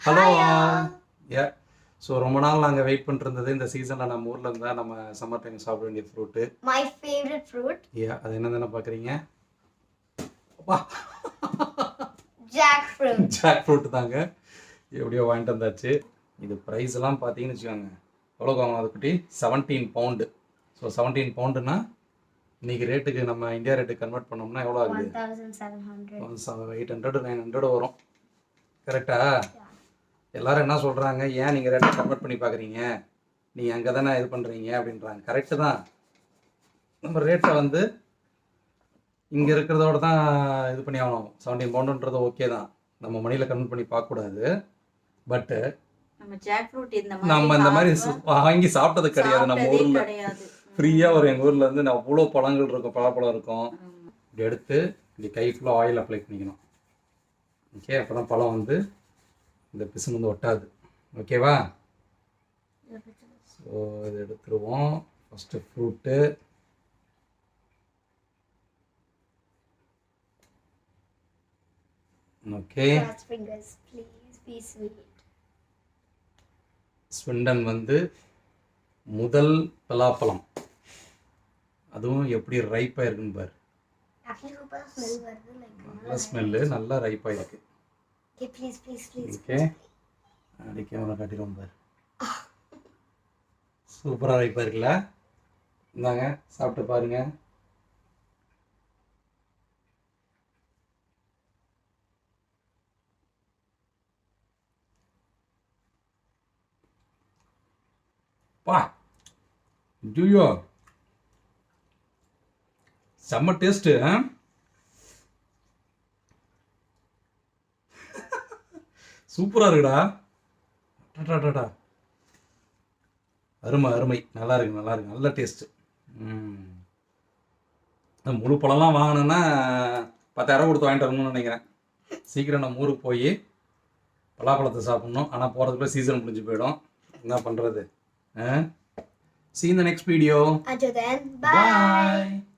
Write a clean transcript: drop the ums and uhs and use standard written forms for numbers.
Hello ஏ so ரொம்ப நாள் நாங்கள் வெயிட் பண்ணிருந்தது இந்த சீசனில் நம்ம ஊரில் இருந்தால் நம்ம சம்மர் டைம் சாப்பிட வேண்டிய ஃப்ரூட்டு. My favourite fruit. அது என்னதுன்னு பார்க்குறீங்க? அப்பா, ஜாக் ஃப்ரூட். ஜாக் ஃப்ரூட் தாங்க. எப்படியோ வாங்கிட்டு வந்தாச்சு. இது ப்ரைஸ் எல்லாம் பார்த்தீங்கன்னு வச்சுக்கோங்க, எவ்வளோ வாங்கணும் அது குட்டி? 17 பவுண்டு. ஸோ 17 பவுண்டுன்னா இன்னைக்கு ரேட்டுக்கு நம்ம இந்தியா ரேட்டுக்கு கன்வெர்ட் பண்ணோம்னா எவ்வளோ ஆகுது? 800 900 வரும். கரெக்டா? எல்லாரும் என்ன சொல்கிறாங்க, ஏன் நீங்கள் ரேட்டை கன்வெர்ட் பண்ணி பார்க்குறீங்க, நீங்கள் அங்கே தானே இது பண்ணுறீங்க அப்படின்றாங்க. கரெக்டு தான். நம்ம ரேட்டை வந்து இங்கே இருக்கிறதோட தான் இது பண்ணி ஆகணும். 17 பவுண்டுன்றது ஓகே தான், நம்ம மணியில் கன்வெர்ட் பண்ணி பார்க்கக்கூடாது. பட்டு நம்ம இந்த மாதிரி வாங்கி சாப்பிட்டது கிடையாது. நம்ம ஊரில் ஃப்ரீயாக ஒரு எங்கள் ஊரில் வந்து அவ்வளோ பழங்கள் இருக்கும், பழப்பழம் இருக்கும். இப்படி எடுத்து இப்படி கை ஃபுல்லாக ஆயில் அப்ளை பண்ணிக்கணும். ஓகே, அப்போ தான் பழம் வந்து இந்த பிசுன்னு வந்து ஒட்டாது. ஓகேவா? ஸோ இது எடுத்துருவோம். First fruit. ஓகே, ஸ்விண்டன் வந்து முதல் பலாப்பழம், அதுவும் எப்படி ரைப்பாக இருக்குன்னு பாரு. நல்ல ஸ்மெல்லு, நல்லா ரைப்பாக இருக்கு. ஓகே, அப்படி கேமரா காட்டிடுவோம் பாரு. சூப்பராக ரைப்பாக இருக்குல்ல? இந்தாங்க, சாப்பிட்டு பாருங்க. பா ஜூயோ, செம்ம டேஸ்ட்டு. சூப்பராக இருக்குடா. டாடா, அருமை அருமை, நல்லா இருக்கு நல்லா இருக்கு, நல்ல டேஸ்ட்டு. முழு பழம்லாம் வாங்கினேன்னா 10,000 கொடுத்து வாங்கிட்டு வரணும்னு நினைக்கிறேன். சீக்கிரம் நம்ம ஊருக்கு போய் பலாப்பழத்தை சாப்பிட்ணும். ஆனால் போகிறதுக்குள்ள சீசன் முடிஞ்சு போயிடும். என்ன பண்ணுறது? See you in the next video. Until then, bye.